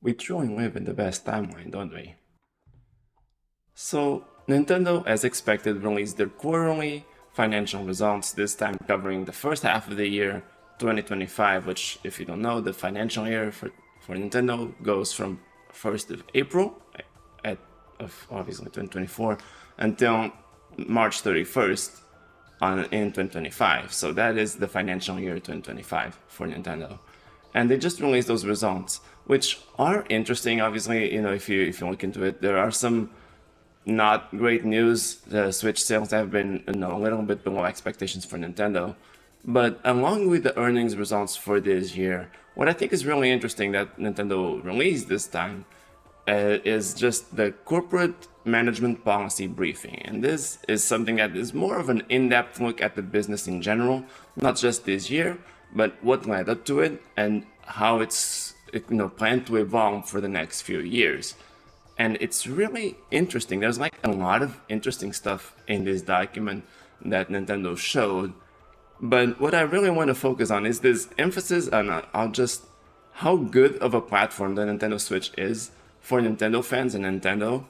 We truly live in the best timeline, don't we? So, Nintendo, as expected, released their quarterly financial results, this time covering the first half of the year 2025, which, if you don't know, the financial year for Nintendo goes from 1st of April of obviously 2024 until March 31st in 2025. So that is the financial year 2025 for Nintendo. And they just released those results, which are interesting. Obviously, if you look into it, there are some not great news. The Switch sales have been a little bit below expectations for Nintendo. But along with the earnings results for this year, what I think is really interesting that Nintendo released this time is just the corporate management policy briefing. And this is something that is more of an in-depth look at the business in general, not just this year, but what led up to it and how it's planned to evolve for the next few years. And it's really interesting. There's like a lot of interesting stuff in this document that Nintendo showed. But what I really want to focus on is this emphasis on just how good of a platform the Nintendo Switch is for Nintendo fans and Nintendo.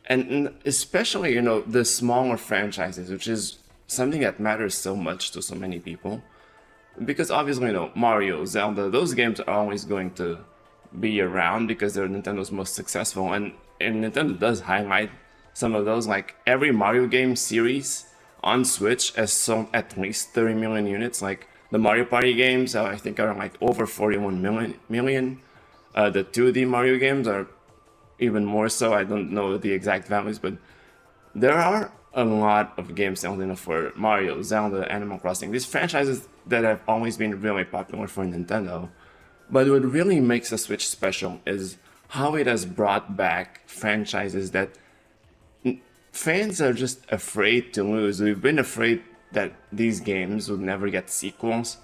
And especially, the smaller franchises, which is something that matters so much to so many people. Because obviously, Mario, Zelda, those games are always going to be around because they're Nintendo's most successful, and Nintendo does highlight some of those. Like every Mario game series on Switch has sold at least 30 million units. Like the Mario Party games, I think are like over 41 million. The 2D Mario games are even more so. I don't know the exact values, but there are a lot of games sold for Mario, Zelda, Animal Crossing. These franchises that have always been really popular for Nintendo. But what really makes the Switch special is how it has brought back franchises that fans are just afraid to lose. We've been afraid that these games would never get sequels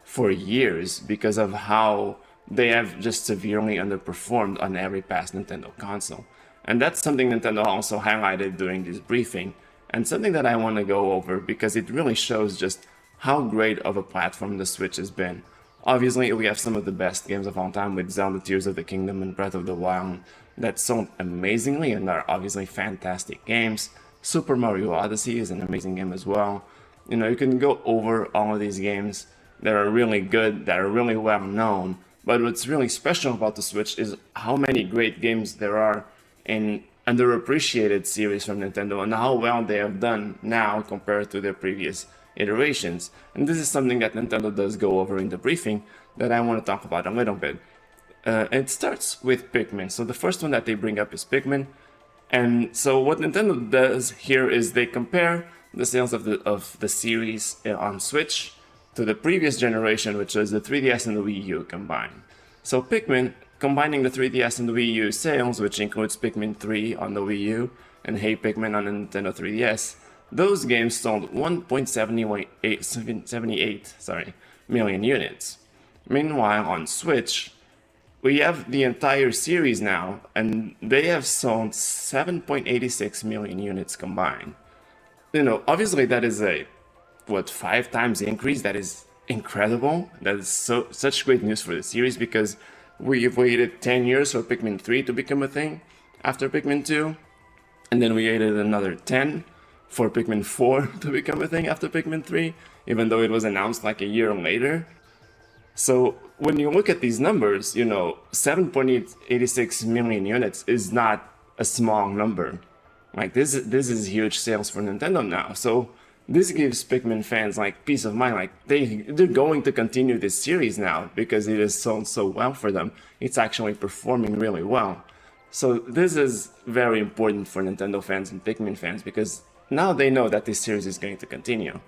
for years because of how they have just severely underperformed on every past Nintendo console. And that's something Nintendo also highlighted during this briefing, and something that I want to go over because it really shows just how great of a platform the Switch has been. Obviously, we have some of the best games of all time with Zelda Tears of the Kingdom and Breath of the Wild that sold amazingly and are obviously fantastic games. Super Mario Odyssey is an amazing game as well. You can go over all of these games that are really good, that are really well known, but what's really special about the Switch is how many great games there are in underappreciated series from Nintendo and how well they have done now compared to their previous iterations. And this is something that Nintendo does go over in the briefing that I want to talk about a little bit. It starts with Pikmin. So the first one that they bring up is Pikmin. And so what Nintendo does here is they compare the sales of the series on Switch to the previous generation, which was the 3DS and the Wii U combined. So Pikmin, combining the 3DS and the Wii U sales, which includes Pikmin 3 on the Wii U and Hey Pikmin on the Nintendo 3DS, those games sold 1.78 million units. Meanwhile, on Switch, we have the entire series now, and they have sold 7.86 million units combined. Obviously that is a 5 times increase. That is incredible. That is such great news for the series because we've waited 10 years for Pikmin 3 to become a thing after Pikmin 2, and then we waited another 10 for Pikmin 4 to become a thing after Pikmin 3, even though it was announced like a year later. So when you look at these numbers, 7.86 million units is not a small number. Like this is huge sales for Nintendo now. So this gives Pikmin fans like peace of mind. Like they're going to continue this series now because it has sold so well for them. It's actually performing really well. So this is very important for Nintendo fans and Pikmin fans because now they know that this series is going to continue.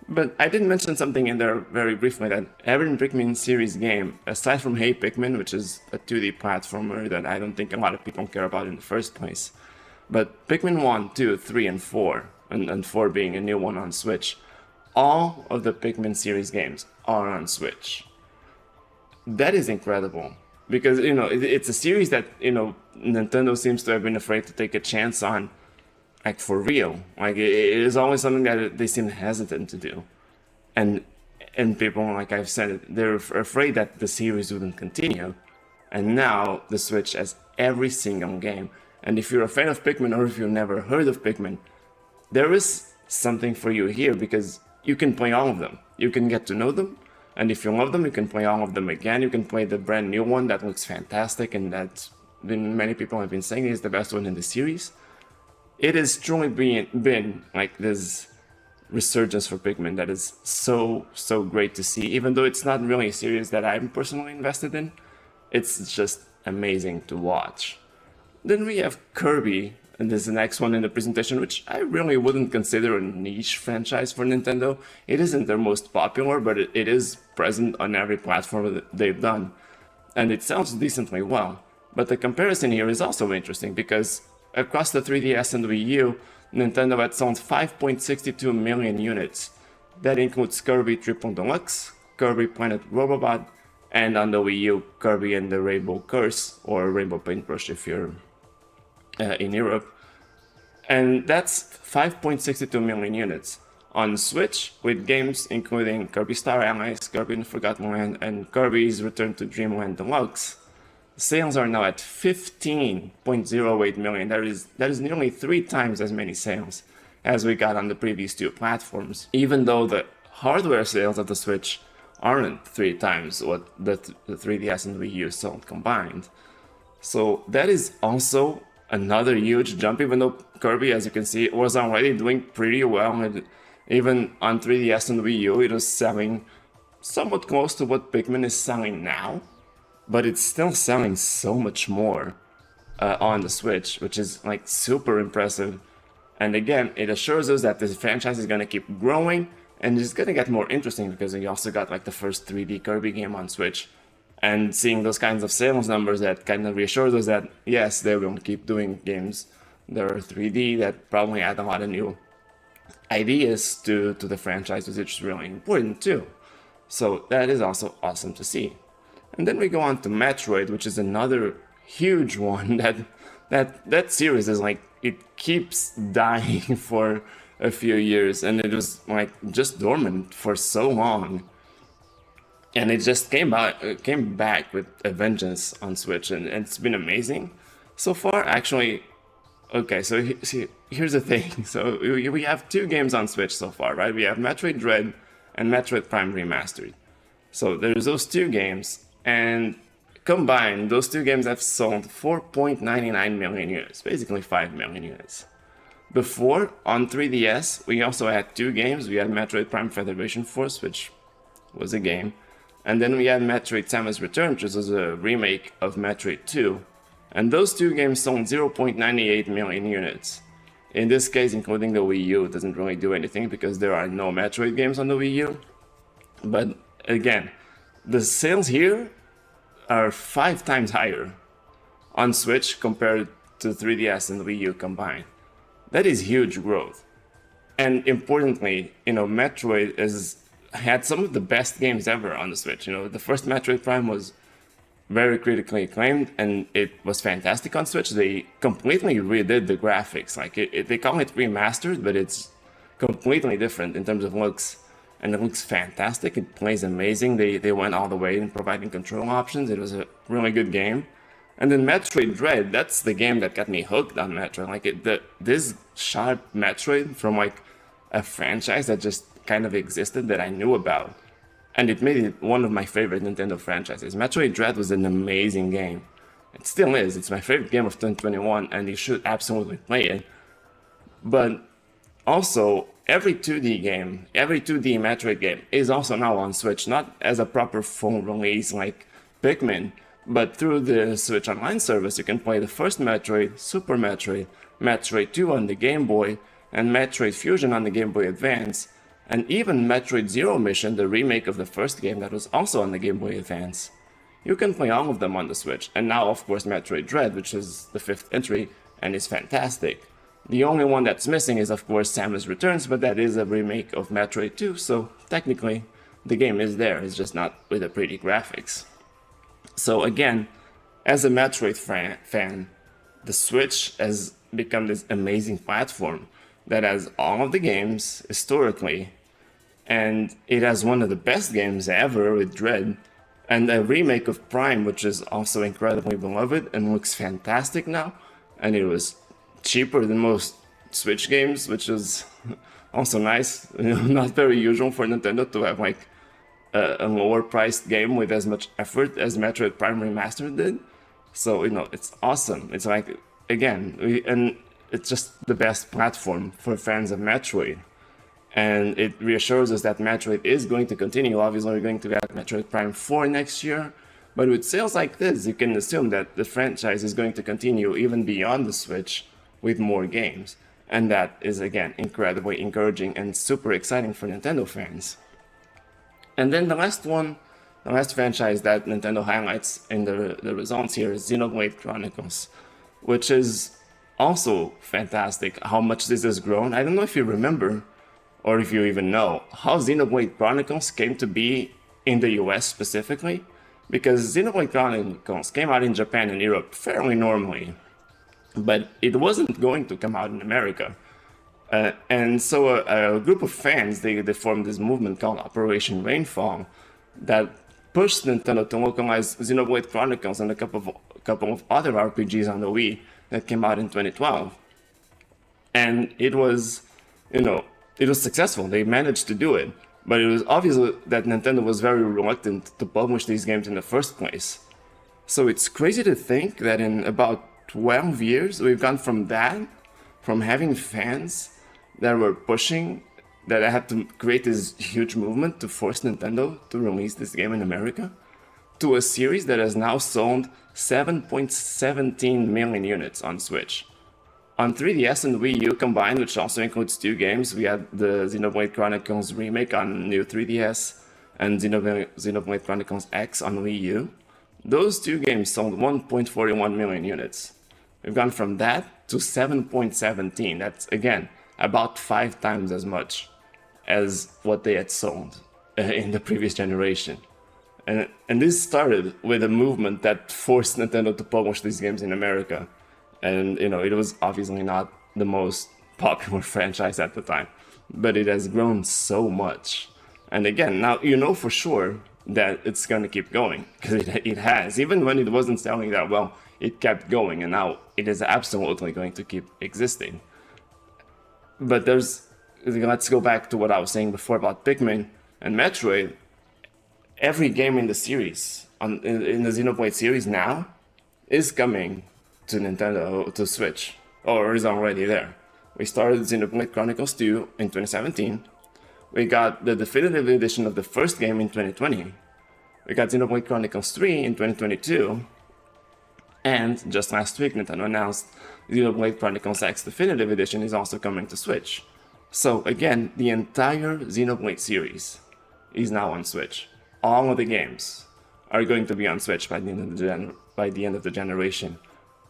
But I did mention something in there very briefly, that every Pikmin series game, aside from Hey Pikmin, which is a 2D platformer that I don't think a lot of people care about in the first place, but Pikmin 1, 2, 3, and 4, and 4 being a new one on Switch, all of the Pikmin series games are on Switch. That is incredible, because, it's a series that, Nintendo seems to have been afraid to take a chance on, like for real. Like it is always something that they seem hesitant to do, and people, like I've said, they're afraid that the series wouldn't continue, And now the Switch has every single game. And if you're a fan of Pikmin or if you've never heard of Pikmin, there is something for you here because you can play all of them. You can get to know them, and if you love them, you can play all of them again. You can play the brand new one that looks fantastic and that many people have been saying is the best one in the series. It has truly been like this resurgence for Pikmin that is so great to see. Even though it's not really a series that I'm personally invested in, it's just amazing to watch. Then we have Kirby, and this is the next one in the presentation, which I really wouldn't consider a niche franchise for Nintendo. It isn't their most popular, but it is present on every platform that they've done. And it sells decently well. But the comparison here is also interesting because across the 3DS and Wii U, Nintendo had sold 5.62 million units. That includes Kirby Triple Deluxe, Kirby Planet Robobot, and on the Wii U, Kirby and the Rainbow Curse, or Rainbow Paintbrush if you're in Europe. And that's 5.62 million units. On Switch, with games including Kirby Star Allies, Kirby in the Forgotten Land, and Kirby's Return to Dreamland Deluxe, sales are now at 15.08 million. That is nearly 3 times as many sales as we got on the previous 2 platforms, even though the hardware sales of the Switch aren't 3 times what the 3DS and Wii U sold combined. So that is also another huge jump, even though Kirby, as you can see, was already doing pretty well. And even on 3DS and Wii U, it was selling somewhat close to what Pikmin is selling now. But it's still selling so much more on the Switch, which is like super impressive. And again, it assures us that this franchise is going to keep growing and it's going to get more interesting because we also got like the first 3D Kirby game on Switch. And seeing those kinds of sales numbers, that kind of reassures us that yes, they will keep doing games that are 3D that probably add a lot of new ideas to the franchise, which is really important too. So that is also awesome to see. And then we go on to Metroid, which is another huge one that series is like, it keeps dying for a few years, and it was like just dormant for so long. And it just came back with a vengeance on Switch, and it's been amazing so far. Actually, okay, so here's the thing. So we have 2 games on Switch so far, right? We have Metroid Dread and Metroid Prime Remastered. So there's those 2 games. And combined, those 2 games have sold 4.99 million units, basically 5 million units. Before, on 3DS, we also had 2 games. We had Metroid Prime Federation Force, which was a game. And then we had Metroid Samus Return, which was a remake of Metroid 2. And those 2 games sold 0.98 million units. In this case, including the Wii U, it doesn't really do anything because there are no Metroid games on the Wii U. But again, the sales here are 5 times higher on Switch compared to 3DS and Wii U combined. That is huge growth. And importantly, Metroid had some of the best games ever on the Switch. The first Metroid Prime was very critically acclaimed and it was fantastic on Switch. They completely redid the graphics. Like they call it remastered, but it's completely different in terms of looks. And it looks fantastic. It plays amazing. They went all the way in providing control options. It was a really good game. And then Metroid Dread, that's the game that got me hooked on Metroid. Like this sharp Metroid from like a franchise that just kind of existed that I knew about. And it made it one of my favorite Nintendo franchises. Metroid Dread was an amazing game. It still is. It's my favorite game of 2021 and you should absolutely play it. But also, every 2D game, every 2D Metroid game is also now on Switch, not as a proper full release like Pikmin, but through the Switch Online service you can play the first Metroid, Super Metroid, Metroid 2 on the Game Boy, and Metroid Fusion on the Game Boy Advance, and even Metroid Zero Mission, the remake of the first game that was also on the Game Boy Advance. You can play all of them on the Switch, and now of course Metroid Dread, which is the 5th entry, and is fantastic. The only one that's missing is of course Samus Returns, but that is a remake of Metroid 2, so technically the game is there, it's just not with the pretty graphics. So again, as a Metroid fan, the Switch has become this amazing platform that has all of the games historically, and it has one of the best games ever with Dread, and a remake of Prime, which is also incredibly beloved and looks fantastic now, and it was cheaper than most Switch games, which is also nice. Not very usual for Nintendo to have like a lower priced game with as much effort as Metroid Prime Remastered did. So it's awesome. It's like again, and it's just the best platform for fans of Metroid. And it reassures us that Metroid is going to continue. Obviously, we're going to get Metroid Prime 4 next year. But with sales like this, you can assume that the franchise is going to continue even beyond the Switch with more games. And that is, again, incredibly encouraging and super exciting for Nintendo fans. And then the last franchise that Nintendo highlights in the results here is Xenoblade Chronicles, which is also fantastic how much this has grown. I don't know if you remember, or if you even know, how Xenoblade Chronicles came to be in the US specifically, because Xenoblade Chronicles came out in Japan and Europe fairly normally, but it wasn't going to come out in America. And so a group of fans, they formed this movement called Operation Rainfall that pushed Nintendo to localize Xenoblade Chronicles and a couple of other RPGs on the Wii that came out in 2012. And it was successful. They managed to do it. But it was obvious that Nintendo was very reluctant to publish these games in the first place. So it's crazy to think that in about 12 years, we've gone from having fans that were pushing, that had to create this huge movement to force Nintendo to release this game in America, to a series that has now sold 7.17 million units on Switch. On 3DS and Wii U combined, which also includes two games, we had the Xenoblade Chronicles remake on new 3DS and Xenoblade Chronicles X on Wii U. Those two games sold 1.41 million units. We've gone from that to 7.17. That's, again, about 5 times as much as what they had sold in the previous generation. And this started with a movement that forced Nintendo to publish these games in America. And, it was obviously not the most popular franchise at the time, but it has grown so much. And again, now for sure that it's going to keep going, because it has. Even when it wasn't selling that well, it kept going, and now it is absolutely going to keep existing. But let's go back to what I was saying before about Pikmin and Metroid. Every game in the series, in the Xenoblade series now, is coming to Nintendo, to Switch, or is already there. We started Xenoblade Chronicles 2 in 2017. We got the definitive edition of the first game in 2020. We got Xenoblade Chronicles 3 in 2022. And just last week, Nintendo announced Xenoblade Chronicles X Definitive Edition is also coming to Switch. So again, the entire Xenoblade series is now on Switch. All of the games are going to be on Switch by the end of the generation.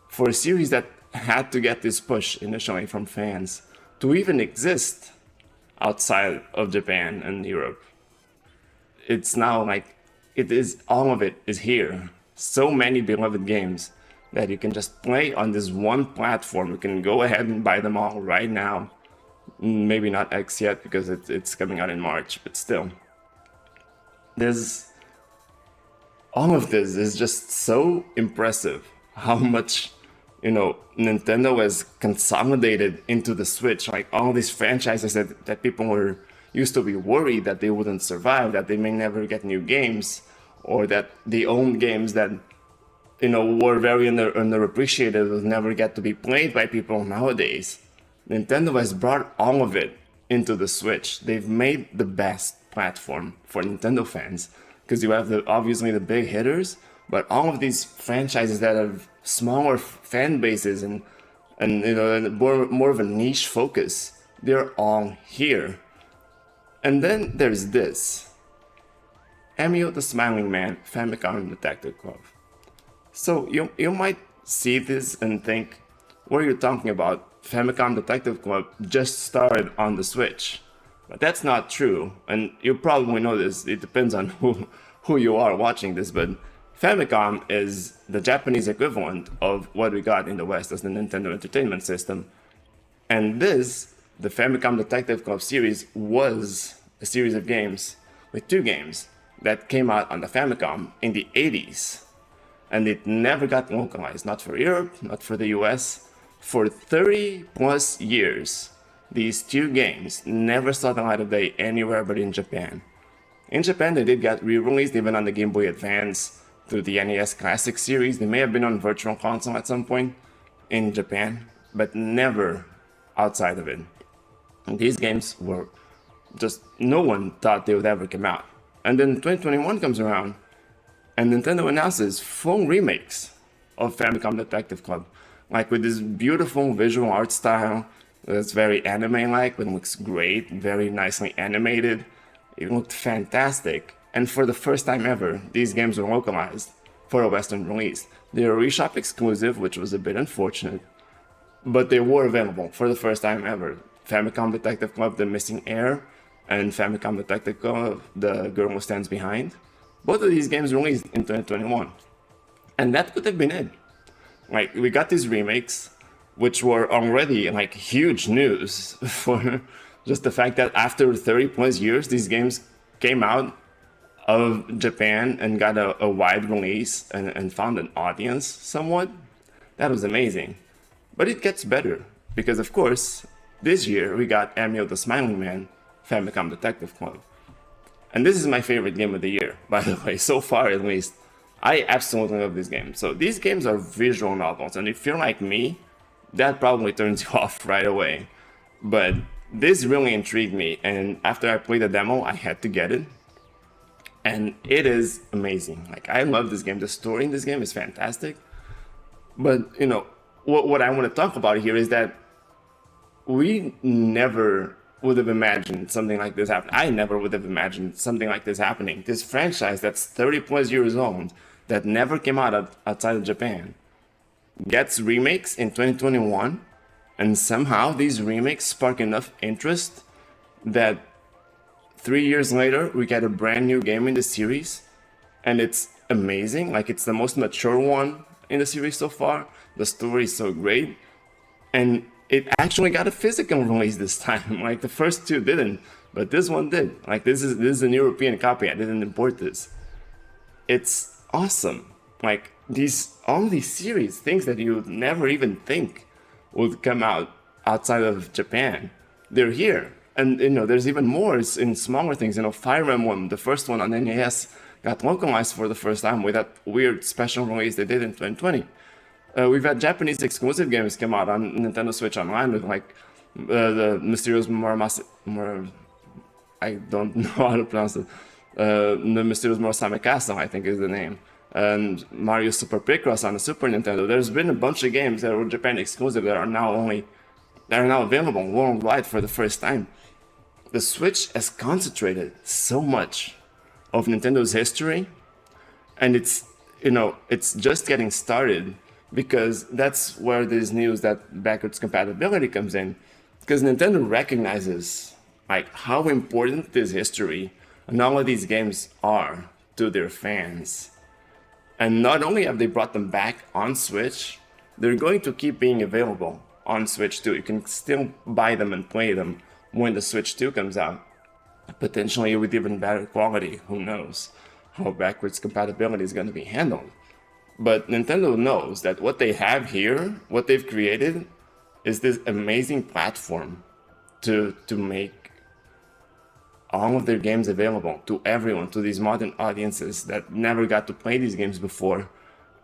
For a series that had to get this push initially from fans to even exist outside of Japan and Europe, it's now like all of it is here. So many beloved games that you can just play on this one platform. You can go ahead and buy them all right now. Maybe not X yet because it's coming out in March, but still. All of this is just so impressive how much Nintendo has consolidated into the Switch. Like all these franchises that people used to be worried that they wouldn't survive, that they may never get new games, or that they own games that were very underappreciated, will never get to be played by people nowadays. Nintendo has brought all of it into the Switch. They've made the best platform for Nintendo fans, because you have obviously the big hitters, but all of these franchises that have smaller fan bases and more of a niche focus, they're all here. And then there's this. Emil the Smiling Man, Famicom Detective Club. So you might see this and think, what are you talking about? Famicom Detective Club just started on the Switch. But that's not true, and you probably know this. It depends on who you are watching this, but Famicom is the Japanese equivalent of what we got in the West as the Nintendo Entertainment System. And the Famicom Detective Club series, was a series of games with 2 games. that came out on the Famicom in the 80s, and it never got localized, not for Europe, not for the US. For 30 plus years, these two games never saw the light of day anywhere but in Japan. In Japan, they did get re-released even on the Game Boy Advance through the NES Classic series. They may have been on Virtual Console at some point in Japan, but never outside of it. And these games were just, no one thought they would ever come out. And then 2021 comes around, and Nintendo announces full remakes of Famicom Detective Club, like with this beautiful visual art style that's very anime-like, but looks great, very nicely animated. It looked fantastic, and for the first time ever, these games were localized for a Western release. They were eShop exclusive, which was a bit unfortunate, but they were available for the first time ever. Famicom Detective Club: The Missing Heir and Famicom Detective Club: The Girl Who Stands Behind. Both of these games released in 2021, and that could have been it. Like, we got these remakes, which were already like huge news for just the fact that after 30 plus years, these games came out of Japan and got a wide release and found an audience somewhat. That was amazing. But it gets better, because of course, this year we got Emil the Smiling Man, Famicom Detective Club. And this is my favorite game of the year, by the way, so far at least. I absolutely love this game. So these games are visual novels, and if you're like me, that probably turns you off right away. But this really intrigued me, and after I played the demo, I had to get it. And it is amazing. Like, I love this game. The story in this game is fantastic. But, you know, what I want to talk about here is that we never would have imagined something like this happening. I never would have imagined something like this happening. This franchise that's 30 plus years old, that never came out outside of Japan, gets remakes in 2021, and somehow these remakes spark enough interest that 3 years later we get a brand new game in the series, and it's amazing. Like, it's the most mature one in the series so far. The story is so great, and it actually got a physical release this time. Like, the first two didn't, but this one did. Like, this is an European copy. I didn't import this. It's awesome. Like, all these series, things that you would never even think would come out outside of Japan, they're here. And, you know, there's even more in smaller things. You know, Fire Emblem, the first one on NES, got localized for the first time with that weird special release they did in 2020. We've had Japanese exclusive games come out on Nintendo Switch Online with, like, the Mysterious I don't know how to pronounce it. The Mysterious Murasame Castle, I think is the name. And Mario Super Picross on the Super Nintendo. There's been a bunch of games that were Japan exclusive that are now available worldwide for the first time. The Switch has concentrated so much of Nintendo's history, and it's just getting started, because that's where this news that backwards compatibility comes in, because Nintendo recognizes like how important this history and all of these games are to their fans. And not only have they brought them back on Switch, they're going to keep being available on Switch 2. You can still buy them and play them when the Switch 2 comes out, potentially with even better quality. Who knows how backwards compatibility is going to be handled. But Nintendo knows that what they have here, what they've created, is this amazing platform to make all of their games available to everyone, to these modern audiences that never got to play these games before.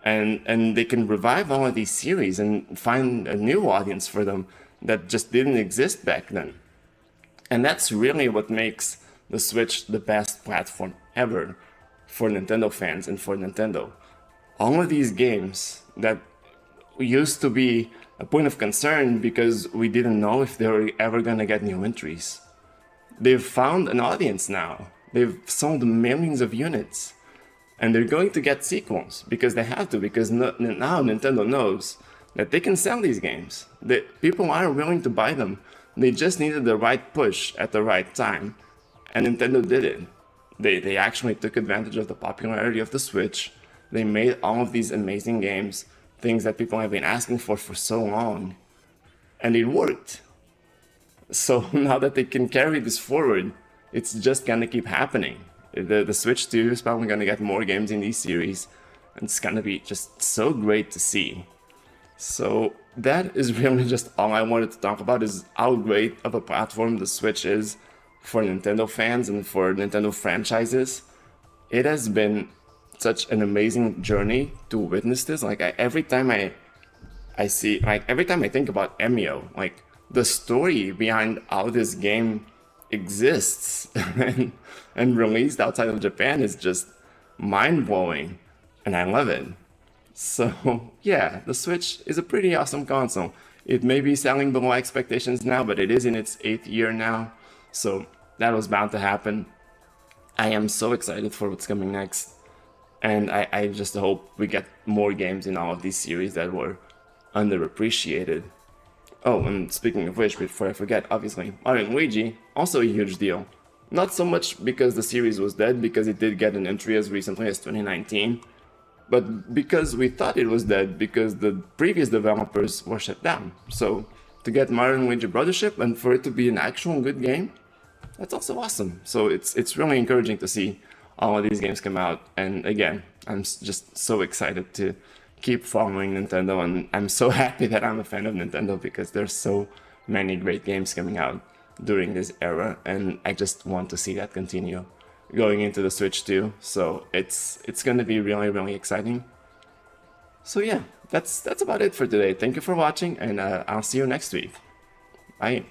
And they can revive all of these series and find a new audience for them that just didn't exist back then. And that's really what makes the Switch the best platform ever for Nintendo fans and for Nintendo. All of these games that used to be a point of concern because we didn't know if they were ever going to get new entries, they've found an audience now. They've sold millions of units. And they're going to get sequels because they have to, because now Nintendo knows that they can sell these games. That people are willing to buy them. They just needed the right push at the right time. And Nintendo did it. They actually took advantage of the popularity of the Switch. They made all of these amazing games, things that people have been asking for so long. And it worked. So now that they can carry this forward, it's just gonna keep happening. The Switch 2 is probably gonna get more games in these series, and it's gonna be just so great to see. So that is really just all I wanted to talk about, is how great of a platform the Switch is for Nintendo fans and for Nintendo franchises. It has been such an amazing journey to witness this. Like every time I see, like every time I think about Emio, like the story behind how this game exists and released outside of Japan is just mind blowing, and I love it. So yeah, the Switch is a pretty awesome console. It may be selling below expectations now, but it is in its 8th year now, so that was bound to happen. I am so excited for what's coming next, and I just hope we get more games in all of these series that were underappreciated. Oh, and speaking of which, before I forget, obviously, Mario and Luigi, also a huge deal. Not so much because the series was dead, because it did get an entry as recently as 2019, but because we thought it was dead because the previous developers were shut down. So to get Mario and Luigi Brothership and for it to be an actual good game, that's also awesome. So it's really encouraging to see all of these games come out. And again, I'm just so excited to keep following Nintendo, and I'm so happy that I'm a fan of Nintendo because there's so many great games coming out during this era, and I just want to see that continue going into the Switch too. So it's going to be really, really exciting. So yeah, that's about it for today. Thank you for watching, and I'll see you next week. Bye.